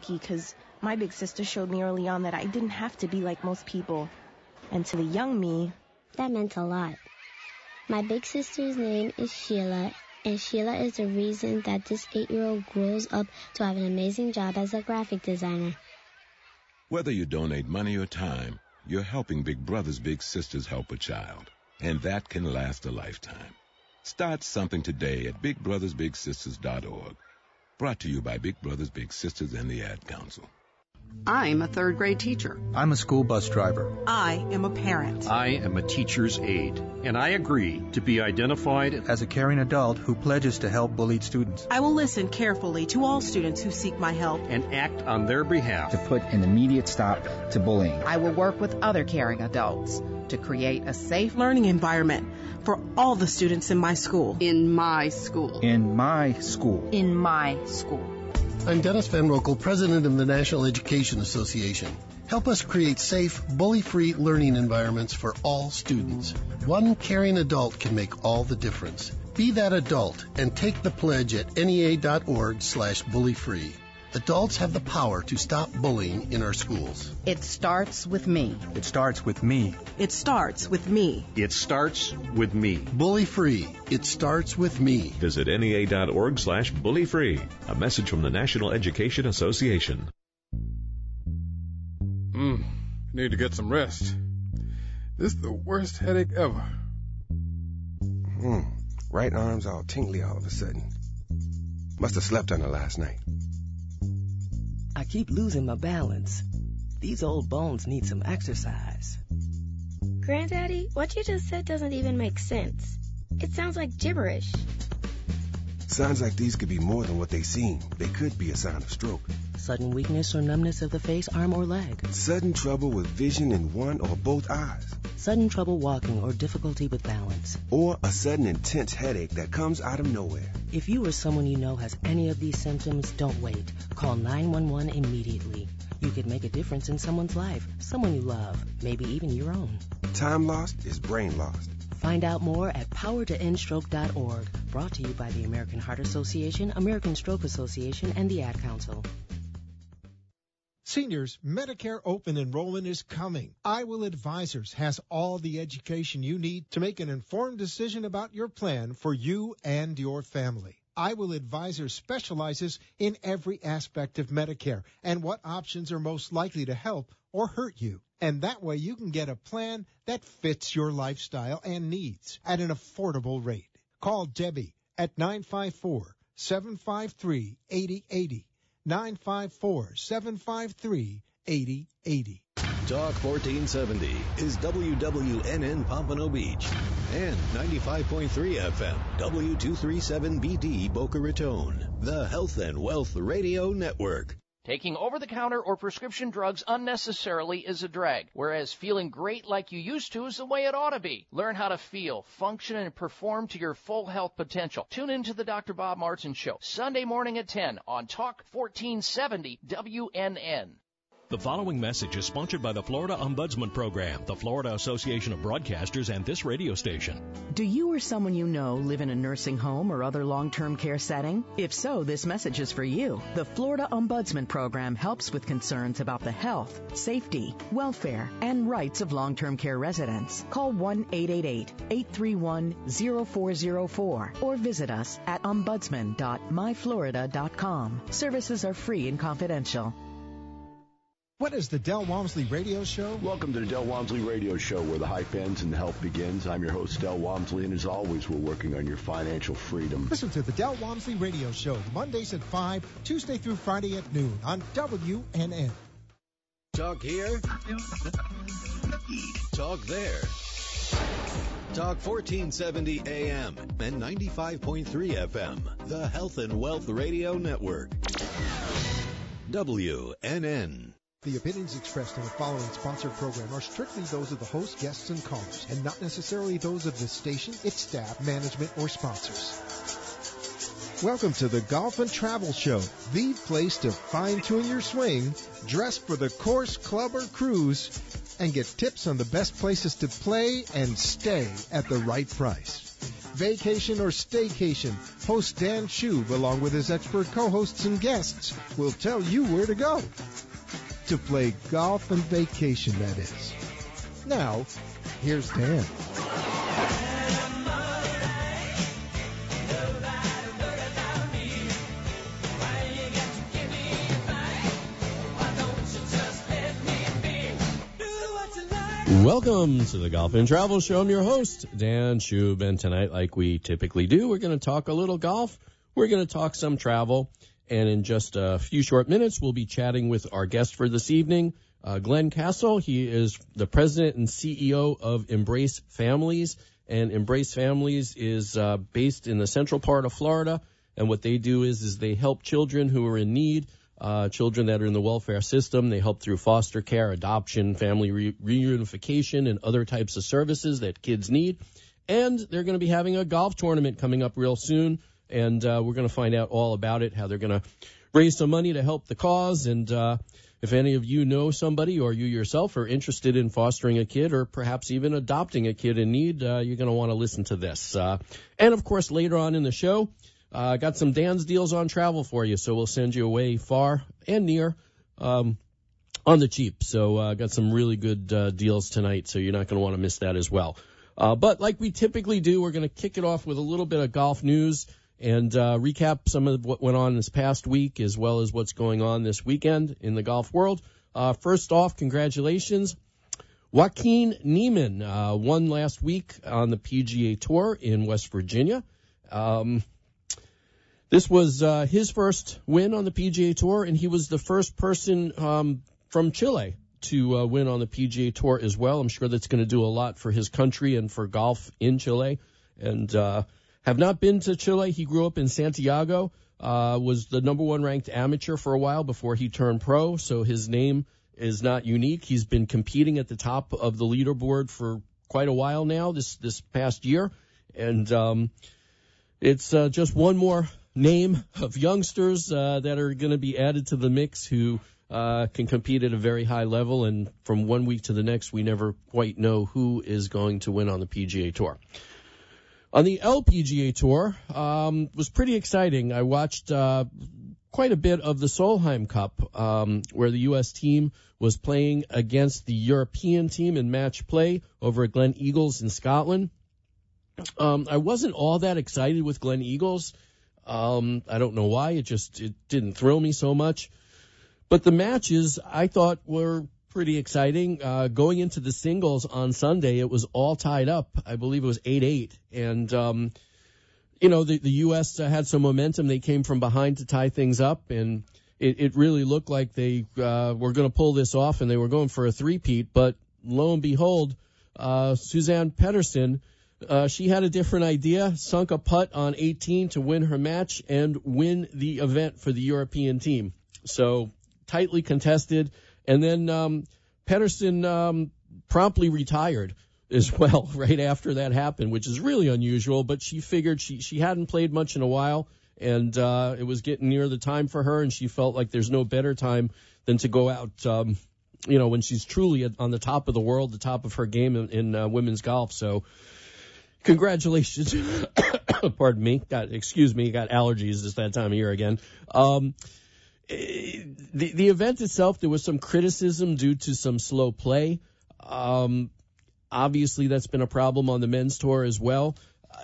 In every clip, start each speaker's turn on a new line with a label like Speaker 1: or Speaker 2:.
Speaker 1: because my big sister showed me early on that I didn't have to be like most people. And to the young me,
Speaker 2: that meant a lot. My big sister's name is Sheila, and Sheila is the reason that this 8-year-old grows up to have an amazing job as a graphic designer.
Speaker 3: Whether you donate money or time, you're helping Big Brothers Big Sisters help a child, and that can last a lifetime. Start something today at BigBrothersBigSisters.org. Brought to you by Big Brothers Big Sisters and the Ad Council.
Speaker 4: I'm a third-grade teacher.
Speaker 5: I'm a school bus driver.
Speaker 6: I am a parent.
Speaker 7: I am a teacher's aide, and I agree to be identified
Speaker 5: as a caring adult who pledges to help bullied students.
Speaker 6: I will listen carefully to all students who seek my help
Speaker 7: and act on their behalf
Speaker 8: to put an immediate stop to bullying.
Speaker 9: I will work with other caring adults to create a safe
Speaker 6: learning environment for all the students in my school.
Speaker 4: In my school.
Speaker 5: In my school.
Speaker 9: In my school.
Speaker 10: I'm Dennis Van Rokel, President of the National Education Association. Help us create safe, bully-free learning environments for all students. One caring adult can make all the difference. Be that adult and take the pledge at NEA.org/bullyfree. Adults have the power to stop bullying in our schools.
Speaker 9: It starts with me.
Speaker 5: It starts with me.
Speaker 6: It starts with me.
Speaker 7: It starts with me.
Speaker 10: Bully free. It starts with me.
Speaker 11: Visit NEA.org/bullyfree. A message from the National Education Association.
Speaker 12: Need to get some rest. This is the worst headache ever.
Speaker 13: Right arm's all tingly all of a sudden. Must have slept on it last night.
Speaker 14: I keep losing my balance. These old bones need some exercise.
Speaker 2: Granddaddy, what you just said doesn't even make sense. It sounds like gibberish.
Speaker 13: Signs like these could be more than what they seem. They could be a sign of stroke.
Speaker 14: Sudden weakness or numbness of the face, arm, or leg.
Speaker 13: Sudden trouble with vision in one or both eyes.
Speaker 14: Sudden trouble walking or difficulty with balance.
Speaker 13: Or a sudden intense headache that comes out of nowhere.
Speaker 14: If you or someone you know has any of these symptoms, don't wait. Call 911 immediately. You could make a difference in someone's life, someone you love, maybe even your own.
Speaker 13: Time lost is brain lost.
Speaker 14: Find out more at powertoendstroke.org. Brought to you by the American Heart Association, American Stroke Association, and the Ad Council.
Speaker 15: Seniors, Medicare open enrollment is coming. iWill Advisors has all the education you need to make an informed decision about your plan for you and your family. iWill Advisors specializes in every aspect of Medicare and what options are most likely to help or hurt you. And that way you can get a plan that fits your lifestyle and needs at an affordable rate. Call Debbie at 954-753-8080. 954-753-8080.
Speaker 16: Talk 1470 is WWNN Pompano Beach and 95.3 FM W237BD Boca Raton, the Health and Wealth Radio Network.
Speaker 17: Taking over-the-counter or prescription drugs unnecessarily is a drag, whereas feeling great like you used to is the way it ought to be. Learn how to feel, function, and perform to your full health potential. Tune in to the Dr. Bob Martin Show, Sunday morning at 10 on Talk 1470 WNN.
Speaker 18: The following message is sponsored by the Florida Ombudsman Program, the Florida Association of Broadcasters, and this radio station.
Speaker 19: Do you or someone you know live in a nursing home or other long-term care setting? If so, this message is for you. The Florida Ombudsman Program helps with concerns about the health, safety, welfare, and rights of long-term care residents. Call 1-888-831-0404 or visit us at ombudsman.myflorida.com. Services are free and confidential.
Speaker 15: What is the Del Walmsley Radio Show?
Speaker 20: Welcome to the Del Walmsley Radio Show, where the hype ends and the health begins. I'm your host, Del Walmsley, and as always, we're working on your financial freedom.
Speaker 15: Listen to the Del Walmsley Radio Show, Mondays at 5, Tuesday through Friday at noon on WNN.
Speaker 16: Talk here. Talk there. Talk 1470 AM and 95.3 FM, the Health and Wealth Radio Network. WNN.
Speaker 15: The opinions expressed in the following sponsored program are strictly those of the host, guests, and callers, and not necessarily those of the station, its staff, management, or sponsors. Welcome to the Golf and Travel Show, the place to fine-tune your swing, dress for the course, club, or cruise, and get tips on the best places to play and stay at the right price. vacation, or staycation, host Dan Schub, along with his expert co-hosts and guests, will tell you where to go. To play golf and vacation, that is. Now, here's Dan.
Speaker 21: Welcome to the Golf and Travel Show. I'm your host, Dan Schub, and tonight, like we typically do, we're going to talk a little golf, we're going to talk some travel, and in just a few short minutes, we'll be chatting with our guest for this evening, Glenn Castle. He is the president and CEO of Embrace Families, and Embrace Families is based in the central part of Florida, and what they do is they help children who are in need, children that are in the welfare system. They help through foster care, adoption, family reunification, and other types of services that kids need. And they're going to be having a golf tournament coming up real soon, and we're going to find out all about it, how they're going to raise some money to help the cause. And if any of you know somebody or you yourself are interested in fostering a kid or perhaps even adopting a kid in need, you're going to want to listen to this. And, of course, later on in the show, got some Dan's deals on travel for you, so we'll send you away far and near on the cheap. So got some really good deals tonight, so you're not going to want to miss that as well. But like we typically do, we're going to kick it off with a little bit of golf news and recap some of what went on this past week as well as what's going on this weekend in the golf world. First off, congratulations. Joaquin Niemann won last week on the PGA Tour in West Virginia. This was his first win on the PGA Tour, and he was the first person from Chile to win on the PGA Tour as well. I'm sure that's going to do a lot for his country and for golf in Chile. And have not been to Chile. He grew up in Santiago, was the number one ranked amateur for a while before he turned pro, so his name is not unique. He's been competing at the top of the leaderboard for quite a while now, this past year. And it's just one more name of youngsters that are going to be added to the mix who can compete at a very high level, and from one week to the next, we never quite know who is going to win on the PGA Tour. On the LPGA Tour, was pretty exciting. I watched quite a bit of the Solheim Cup, where the U.S. team was playing against the European team in match play over at Glen Eagles in Scotland. I wasn't all that excited with Glen Eagles. I don't know why. It didn't thrill me so much. But the matches I thought were pretty exciting. Going into the singles on Sunday, it was all tied up. I believe it was 8-8. And, the U.S. had some momentum. They came from behind to tie things up, and it really looked like they were going to pull this off, and they were going for a three-peat. But lo and behold, Suzanne Pettersen, she had a different idea, sunk a putt on 18 to win her match and win the event for the European team. So tightly contested. And then Pettersen promptly retired as well right after that happened, which is really unusual. But she figured she hadn't played much in a while, and it was getting near the time for her, and she felt like there's no better time than to go out, when she's truly on the top of the world, the top of her game in women's golf. So congratulations. Pardon me. Got allergies this that time of year again. The event itself, there was some criticism due to some slow play. Obviously, that's been a problem on the men's tour as well.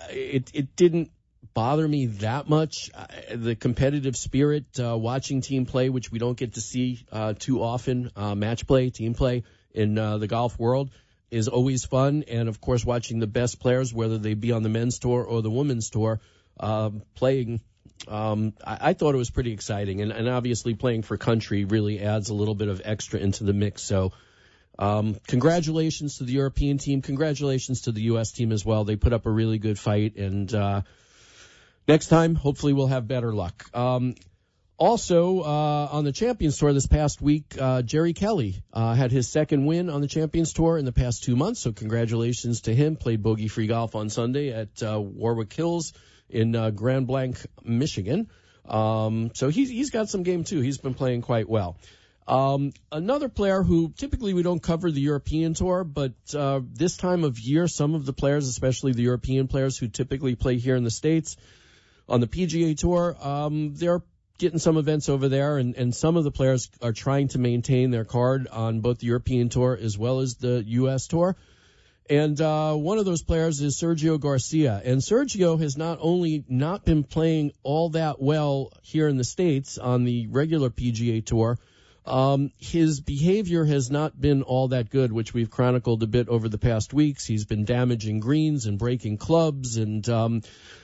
Speaker 21: It didn't bother me that much. The competitive spirit, watching team play, which we don't get to see too often, match play, team play in the golf world, is always fun. And, of course, watching the best players, whether they be on the men's tour or the women's tour, playing, I thought it was pretty exciting. And obviously playing for country really adds a little bit of extra into the mix. So congratulations to the European team. Congratulations to the U.S. team as well. They put up a really good fight. And next time, hopefully we'll have better luck. Also, on the Champions Tour this past week, Jerry Kelly had his second win on the Champions Tour in the past 2 months, so congratulations to him. Played bogey-free golf on Sunday at Warwick Hills in Grand Blanc, Michigan. So he's got some game, too. He's been playing quite well. Another player who typically we don't cover the European Tour, but this time of year, some of the players, especially the European players who typically play here in the States on the PGA Tour, they're getting some events over there, and some of the players are trying to maintain their card on both the European Tour as well as the U.S. Tour. And one of those players is Sergio Garcia. And Sergio has not only not been playing all that well here in the States on the regular PGA Tour, his behavior has not been all that good, which we've chronicled a bit over the past weeks. He's been damaging greens and breaking clubs and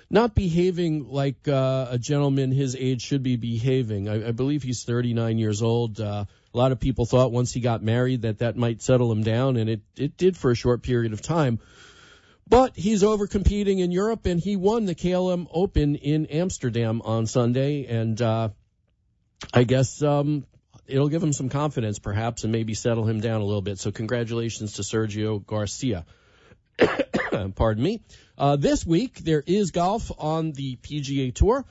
Speaker 21: not behaving like a gentleman his age should be behaving. I believe he's 39 years old. A lot of people thought once he got married that might settle him down, and it did for a short period of time. But he's over-competing in Europe, and he won the KLM Open in Amsterdam on Sunday, and I guess it'll give him some confidence, perhaps, and maybe settle him down a little bit. So congratulations to Sergio Garcia. Pardon me. This week, there is golf on the PGA Tour.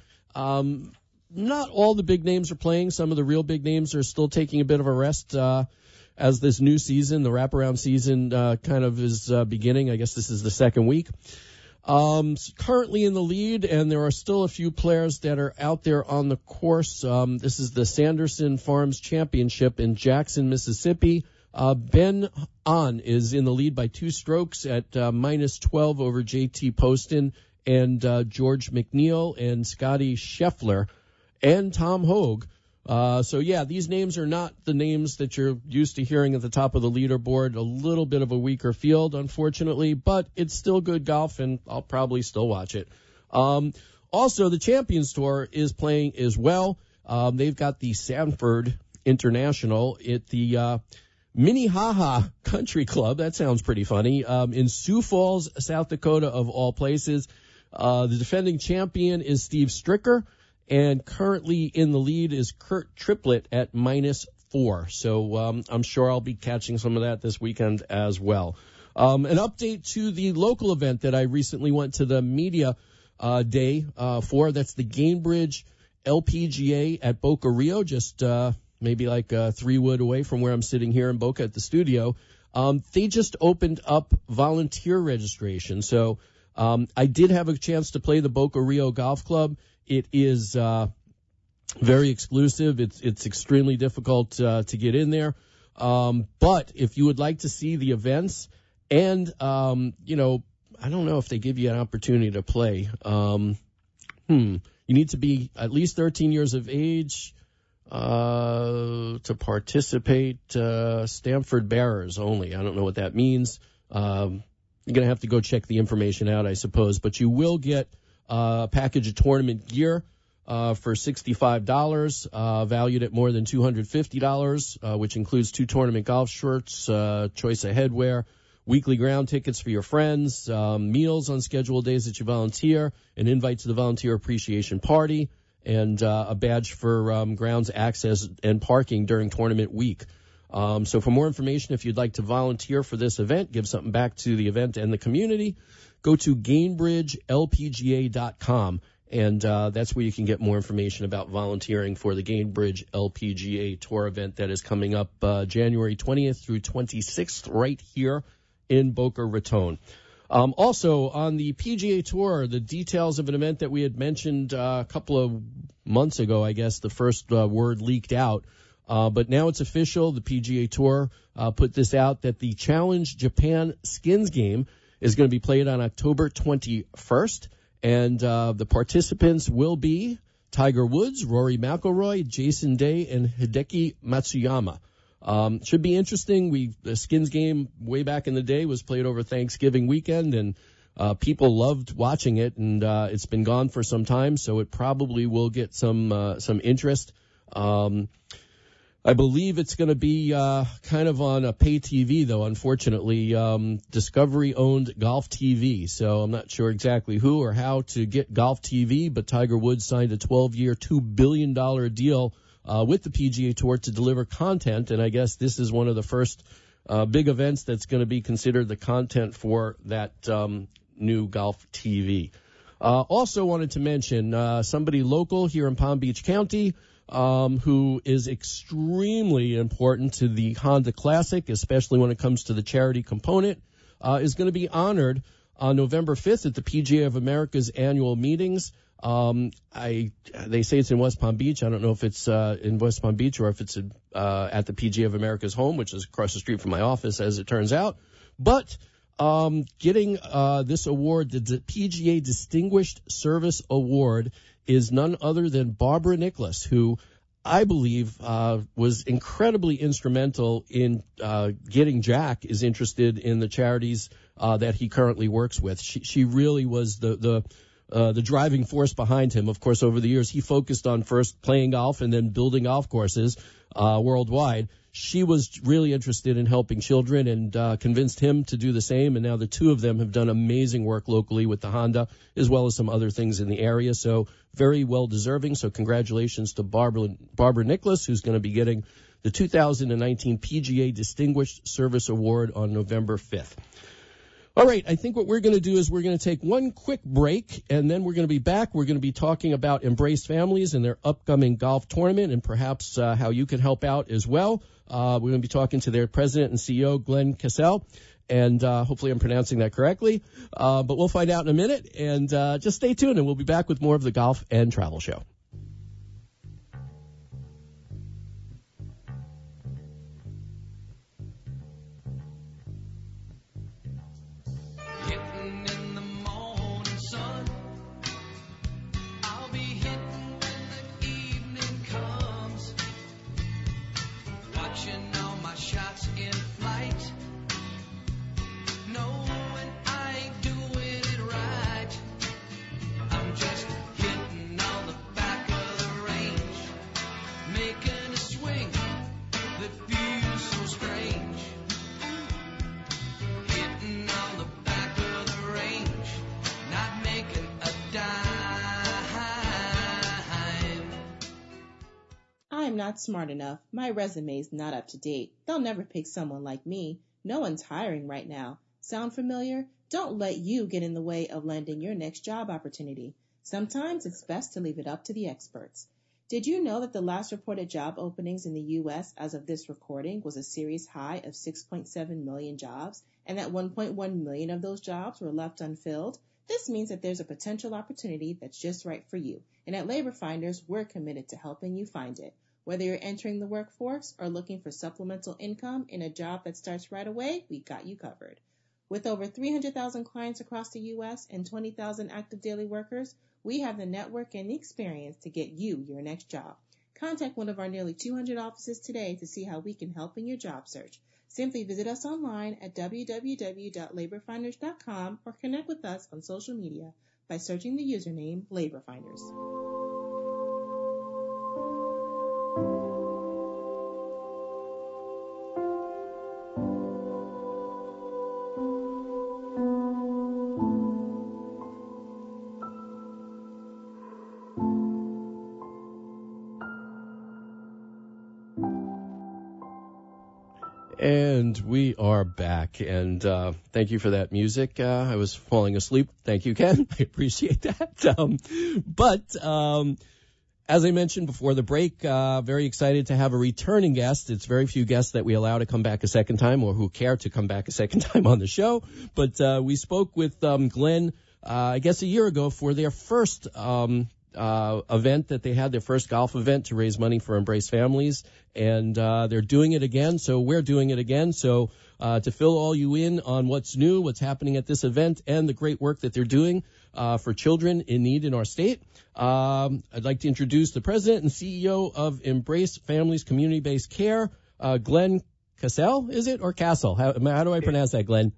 Speaker 21: Not all the big names are playing. Some of the real big names are still taking a bit of a rest as this new season, the wraparound season, kind of is beginning. I guess this is the second week. Currently in the lead, and there are still a few players that are out there on the course. This is the Sanderson Farms Championship in Jackson, Mississippi. Ben An is in the lead by 2 strokes at minus 12 over JT Poston and George McNeil and Scotty Scheffler and Tom Hogue. So, yeah, these names are not the names that you're used to hearing at the top of the leaderboard. A little bit of a weaker field, unfortunately, but it's still good golf, and I'll probably still watch it. Also, the Champions Tour is playing as well. They've got the Sanford International at the Minnehaha Country Club. That sounds pretty funny. In Sioux Falls, South Dakota, of all places. The defending champion is Steve Stricker. And currently in the lead is Kurt Triplett at minus 4. So I'm sure I'll be catching some of that this weekend as well. An update to the local event that I recently went to the media day for. That's the Gainbridge LPGA at Boca Rio, just maybe like 3 wood away from where I'm sitting here in Boca at the studio. They just opened up volunteer registration. So I did have a chance to play the Boca Rio Golf Club. It is very exclusive. It's extremely difficult to get in there. But if you would like to see the events and, I don't know if they give you an opportunity to play. You need to be at least 13 years of age to participate. Stanford Bearers only. I don't know what that means. You're going to have to go check the information out, I suppose. But you will get a package of tournament gear for $65, valued at more than $250, which includes 2 tournament golf shirts, choice of headwear, weekly ground tickets for your friends, meals on scheduled days that you volunteer, an invite to the volunteer appreciation party, and a badge for grounds access and parking during tournament week. So for more information, if you'd like to volunteer for this event, give something back to the event and the community, go to GainbridgeLPGA.com, and that's where you can get more information about volunteering for the Gainbridge LPGA Tour event that is coming up January 20th through 26th right here in Boca Raton. Also, on the PGA Tour, the details of an event that we had mentioned a couple of months ago, I guess the first word leaked out. But now it's official. The PGA Tour put this out that the Challenge Japan Skins game is going to be played on October 21st. And the participants will be Tiger Woods, Rory McIlroy, Jason Day, and Hideki Matsuyama. Should be interesting. The Skins game way back in the day was played over Thanksgiving weekend, and people loved watching it, and it's been gone for some time, so it probably will get some interest. I believe it's going to be kind of on a pay TV, though, unfortunately. Discovery-owned Golf TV, so I'm not sure exactly who or how to get Golf TV, but Tiger Woods signed a 12-year, $2 billion deal with the PGA Tour to deliver content, and I guess this is one of the first big events that's going to be considered the content for that new Golf TV. Also wanted to mention somebody local here in Palm Beach County. who is extremely important to the Honda Classic, especially when it comes to the charity component, is going to be honored on November 5th at the PGA of America's annual meetings. They say it's in West Palm Beach. I don't know if it's in West Palm Beach or if it's at the PGA of America's home, which is across the street from my office, as it turns out. But getting this award, the PGA Distinguished Service Award, is none other than Barbara Nicholas, who I believe was incredibly instrumental in getting Jack is interested in the charities that he currently works with. She really was the driving force behind him. Of course, over the years, he focused on first playing golf and then building golf courses worldwide. She was really interested in helping children and convinced him to do the same. And now the two of them have done amazing work locally with the Honda, as well as some other things in the area. So very well deserving. So congratulations to Barbara Nicholas, who's going to be getting the 2019 PGA Distinguished Service Award on November 5th. All right, I think what we're going to do is we're going to take one quick break, and then we're going to be back. We're going to be talking about Embrace Families and their upcoming golf tournament and perhaps how you can help out as well. We're going to be talking to their president and CEO, Glenn Cassell, and hopefully I'm pronouncing that correctly. But we'll find out in a minute, and just stay tuned, and we'll be back with more of the Golf and Travel Show.
Speaker 1: I'm not smart enough. My resume's not up to date. They'll never pick someone like me. No one's hiring right now. Sound familiar? Don't let you get in the way of landing your next job opportunity. Sometimes it's best to leave it up to the experts. Did you know that the last reported job openings in the U.S. as of this recording was a series high of 6.7 million jobs, and that 1.1 million of those jobs were left unfilled? This means that there's a potential opportunity that's just right for you. And at Labor Finders, we're committed to helping you find it. Whether you're entering the workforce or looking for supplemental income in a job that starts right away, we got you covered. With over 300,000 clients across the U.S. and 20,000 active daily workers, we have the network and the experience to get you your next job. Contact one of our nearly 200 offices today to see how we can help in your job search. Simply visit us online at www.laborfinders.com or connect with us on social media by searching the username Labor Finders.
Speaker 21: And we are back, and thank you for that music. I was falling asleep. Thank you, Ken. I appreciate that. But as I mentioned before the break, very excited to have a returning guest. It's very few guests that we allow to come back a second time or who care to come back a second time on the show. But we spoke with Glenn, I guess a year ago, for their first event that they had, their first golf event to raise money for Embrace Families, and they're doing it again, so we're doing it again. So to fill all you in on what's new, what's happening at this event, and the great work that they're doing for children in need in our state, I'd like to introduce the president and CEO of Embrace Families Community-Based Care, Glenn Cassell, is it, or Castle? How do I pronounce that, Glenn?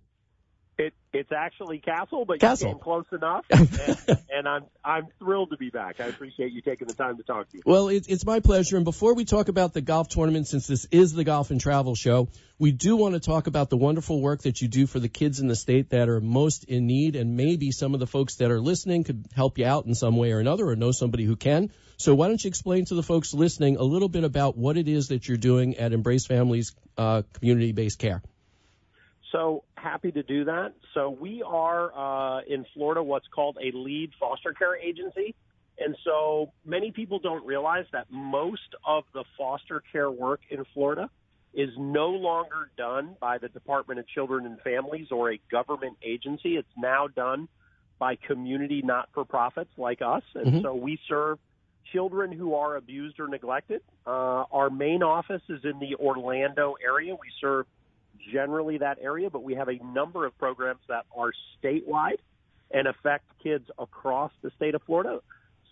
Speaker 22: It's actually Castle, but
Speaker 21: Castle.
Speaker 22: You came close enough, and I'm thrilled to be back. I appreciate you taking the time to talk to you.
Speaker 21: Well, it's my pleasure. And before we talk about the golf tournament, since this is the Golf and Travel Show, we do want to talk about the wonderful work that you do for the kids in the state that are most in need, and maybe some of the folks that are listening could help you out in some way or another, or know somebody who can. So why don't you explain to the folks listening a little bit about what it is that you're doing at Embrace Families Community-Based Care?
Speaker 22: So happy to do that. So we are in Florida what's called a lead foster care agency. And so many people don't realize that most of the foster care work in Florida is no longer done by the Department of Children and Families or a government agency. It's now done by community not-for-profits like us. And so we serve children who are abused or neglected. Our main office is in the Orlando area. We serve generally that area, but we have a number of programs that are statewide and affect kids across the state of Florida.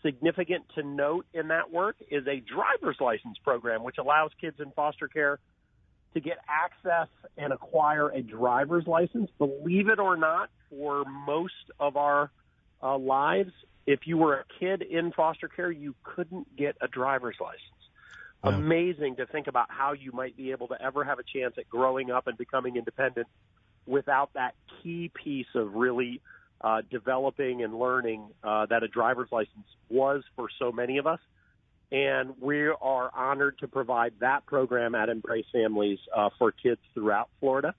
Speaker 22: Significant to note in that work is a driver's license program, which allows kids in foster care to get access and acquire a driver's license. Believe it or not, for most of our lives, if you were a kid in foster care, you couldn't get a driver's license. Yeah. Amazing to think about how you might be able to ever have a chance at growing up and becoming independent without that key piece of really developing and learning that a driver's license was for so many of us. And we are honored to provide that program at Embrace Families for kids throughout Florida.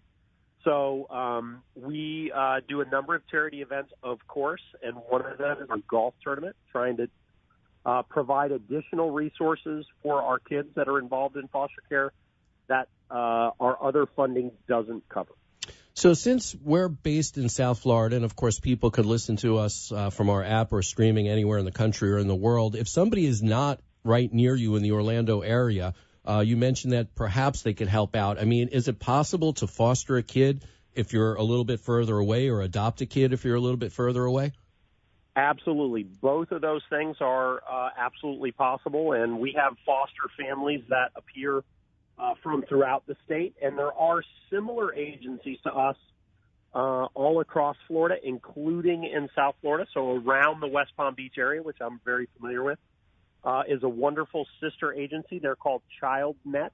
Speaker 22: So we do a number of charity events, of course, and one of them is our golf tournament, trying to provide additional resources for our kids that are involved in foster care that our other funding doesn't cover.
Speaker 21: So since we're based in South Florida, and of course people could listen to us from our app or streaming anywhere in the country or in the world, if somebody is not right near you in the Orlando area, you mentioned that perhaps they could help out. I mean, is it possible to foster a kid if you're a little bit further away or adopt a kid if you're a little bit further away?
Speaker 22: Absolutely. Both of those things are absolutely possible, and we have foster families that appear from throughout the state, and there are similar agencies to us all across Florida, including in South Florida. So around the West Palm Beach area, which I'm very familiar with, is a wonderful sister agency. They're called ChildNet,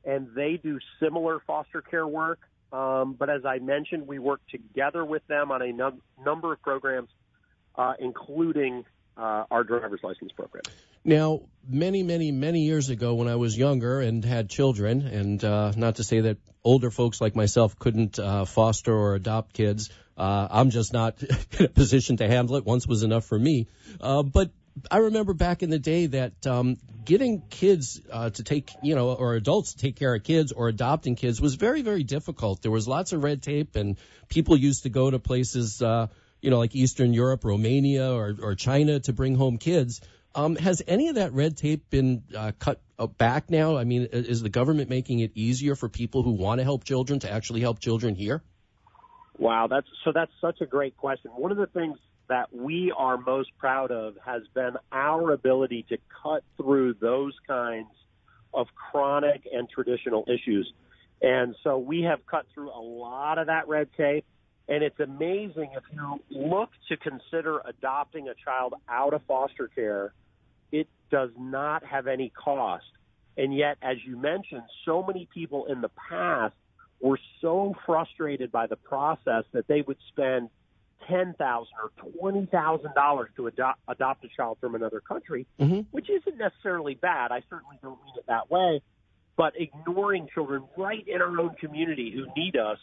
Speaker 22: and they do similar foster care work. But as I mentioned, we work together with them on a number of programs, including our driver's license program.
Speaker 21: Now, many, many, many years ago when I was younger and had children, and not to say that older folks like myself couldn't foster or adopt kids, I'm just not in a position to handle it. Once was enough for me. But I remember back in the day that getting kids to take, or adults to take care of kids or adopting kids was very, very difficult. There was lots of red tape, and people used to go to places, like Eastern Europe, Romania, or China to bring home kids. Has any of that red tape been cut back now? I mean, is the government making it easier for people who want to help children to actually help children here?
Speaker 22: Wow, that's such a great question. One of the things that we are most proud of has been our ability to cut through those kinds of chronic and traditional issues. And so we have cut through a lot of that red tape. And it's amazing if you look to consider adopting a child out of foster care, it does not have any cost. And yet, as you mentioned, so many people in the past were so frustrated by the process that they would spend $10,000 or $20,000 to adopt a child from another country, which isn't necessarily bad. I certainly don't mean it that way. But ignoring children right in our own community who need us.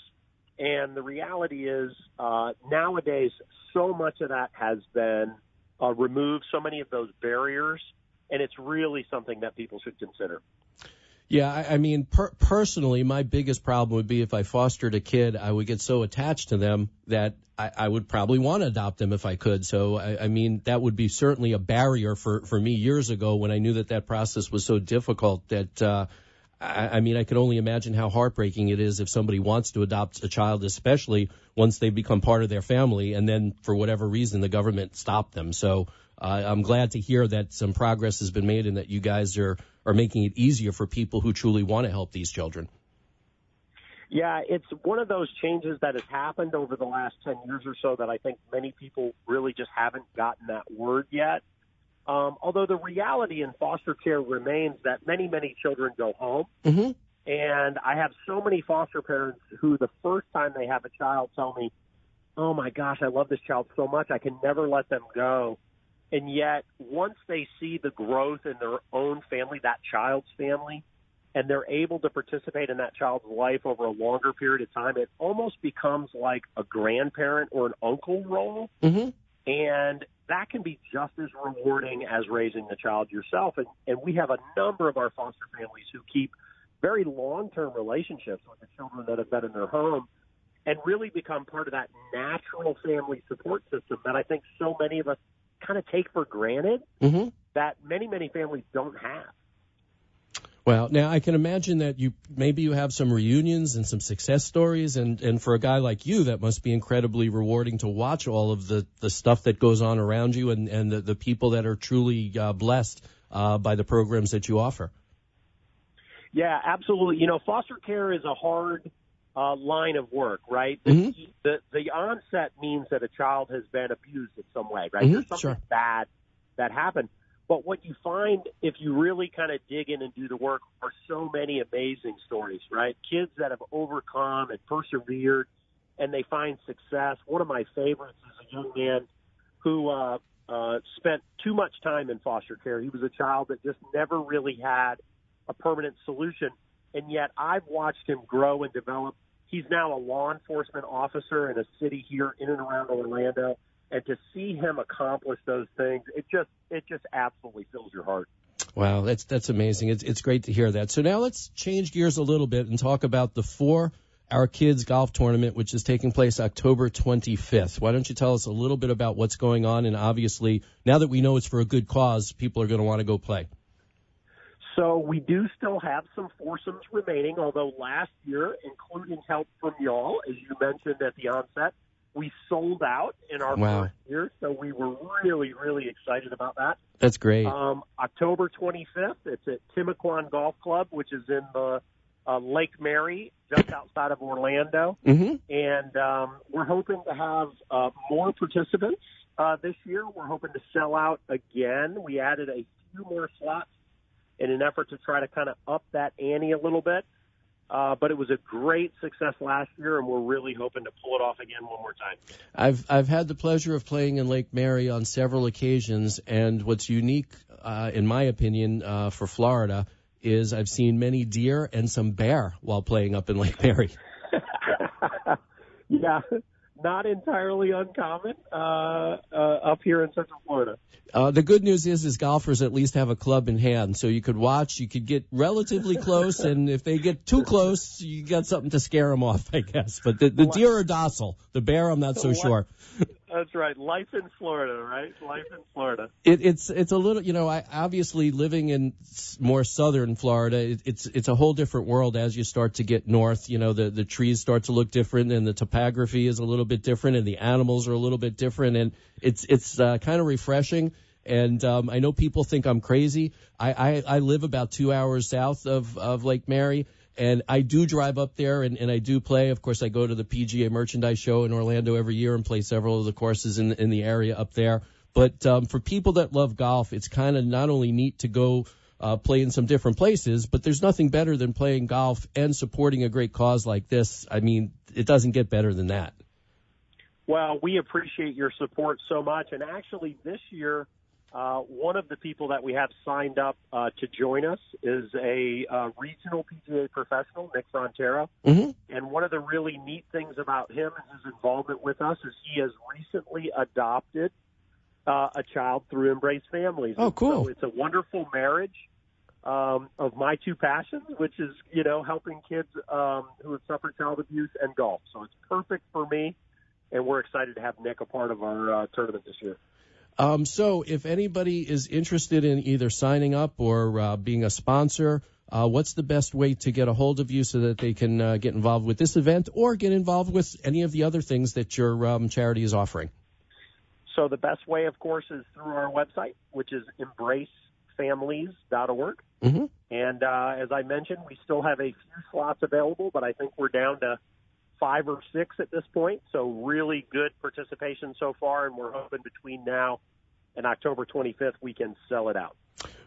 Speaker 22: And the reality is nowadays so much of that has been removed, so many of those barriers, and it's really something that people should consider.
Speaker 21: Yeah, I mean, personally, my biggest problem would be if I fostered a kid, I would get so attached to them that I would probably want to adopt them if I could. So, I mean, that would be certainly a barrier for me years ago when I knew that process was so difficult that I mean, I can only imagine how heartbreaking it is if somebody wants to adopt a child, especially once they become part of their family, and then for whatever reason the government stopped them. So I'm glad to hear that some progress has been made and that you guys are making it easier for people who truly want to help these children.
Speaker 22: Yeah, it's one of those changes that has happened over the last 10 years or so that I think many people really just haven't gotten that word yet. Although the reality in foster care remains that many, many children go home. And I have so many foster parents who the first time they have a child tell me, oh, my gosh, I love this child so much, I can never let them go. And yet once they see the growth in their own family, that child's family, and they're able to participate in that child's life over a longer period of time, it almost becomes like a grandparent or an uncle role. And that can be just as rewarding as raising the child yourself. And we have a number of our foster families who keep very long-term relationships with the children that have been in their home and really become part of that natural family support system that I think so many of us kind of take for granted that many, many families don't have.
Speaker 21: Well, now I can imagine that you have some reunions and some success stories, and for a guy like you, that must be incredibly rewarding to watch all of the stuff that goes on around you and the people that are truly blessed by the programs that you offer.
Speaker 22: Yeah, absolutely. You know, foster care is a hard line of work, right? The onset means that a child has been abused in some way, right? There's something bad that happened. But what you find if you really kind of dig in and do the work are so many amazing stories, right? Kids that have overcome and persevered and they find success. One of my favorites is a young man who spent too much time in foster care. He was a child that just never really had a permanent solution, and yet I've watched him grow and develop. He's now a law enforcement officer in a city here in and around Orlando. And to see him accomplish those things, it just absolutely fills your heart.
Speaker 21: Wow, that's amazing. It's great to hear that. So now let's change gears a little bit and talk about the For Our Kids golf tournament, which is taking place October 25th. Why don't you tell us a little bit about what's going on? And obviously, now that we know it's for a good cause, people are going to want to go play.
Speaker 22: So we do still have some foursomes remaining, although last year, including help from y'all, as you mentioned at the onset, we sold out in our first year, so we were really, really excited about that.
Speaker 21: That's great.
Speaker 22: October 25th, it's at Timaquan Golf Club, which is in the Lake Mary, just outside of Orlando. And we're hoping to have more participants this year. We're hoping to sell out again. We added a few more slots in an effort to try to kind of up that ante a little bit. But it was a great success last year, and we're really hoping to pull it off again one more time.
Speaker 21: I've had the pleasure of playing in Lake Mary on several occasions, and what's unique, in my opinion, for Florida is I've seen many deer and some bear while playing up in Lake Mary.
Speaker 22: Yeah, not entirely uncommon up here in Central Florida.
Speaker 21: The good news is golfers at least have a club in hand, so you could watch, you could get relatively close, and if they get too close, you got something to scare them off, I guess. But the deer are docile. The bear, I'm not so sure.
Speaker 22: That's right. Life in Florida, right? Life in Florida.
Speaker 21: It's a little, I obviously living in more southern Florida, it's a whole different world as you start to get north. The trees start to look different, and the topography is a little bit different, and the animals are a little bit different, and it's kind of refreshing. And I know people think I'm crazy. I live about 2 hours south of Lake Mary, and I do drive up there, and I do play. Of course, I go to the PGA Merchandise Show in Orlando every year and play several of the courses in the area up there. But for people that love golf, it's kind of not only neat to go play in some different places, but there's nothing better than playing golf and supporting a great cause like this. I mean, it doesn't get better than that.
Speaker 22: Well, we appreciate your support so much. And actually, this year, one of the people that we have signed up to join us is a regional PGA professional, Nick Frontera. And one of the really neat things about him and his involvement with us is he has recently adopted a child through Embrace Families.
Speaker 21: Oh, cool.
Speaker 22: So it's a wonderful marriage of my two passions, which is, helping kids who have suffered child abuse and golf. So it's perfect for me, and we're excited to have Nick a part of our tournament this year.
Speaker 21: So if anybody is interested in either signing up or being a sponsor, what's the best way to get a hold of you so that they can get involved with this event or get involved with any of the other things that your charity is offering?
Speaker 22: So the best way, of course, is through our website, which is embracefamilies.org. And as I mentioned, we still have a few slots available, but I think we're down to 5 or 6 at this point. So really good participation so far, and we're hoping between now and October 25th we can sell it out.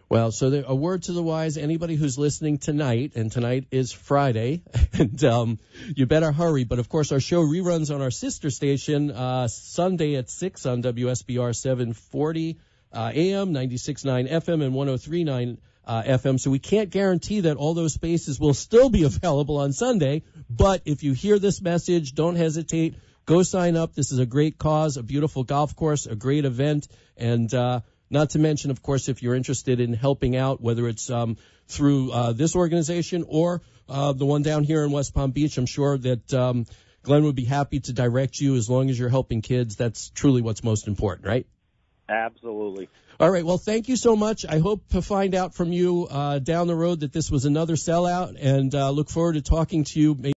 Speaker 21: Well, so a word to the wise, anybody who's listening tonight, and tonight is Friday, and you better hurry. But, of course, our show reruns on our sister station Sunday at 6 on WSBR 740 AM, 96.9 FM, and 103.9 FM. So we can't guarantee that all those spaces will still be available on Sunday. But if you hear this message, don't hesitate. Go sign up. This is a great cause, a beautiful golf course, a great event, and not to mention, of course, if you're interested in helping out, whether it's through this organization or the one down here in West Palm Beach, I'm sure that Glenn would be happy to direct you as long as you're helping kids. That's truly what's most important, right?
Speaker 22: Absolutely.
Speaker 21: All right. Well, thank you so much. I hope to find out from you down the road that this was another sellout, and look forward to talking to you maybe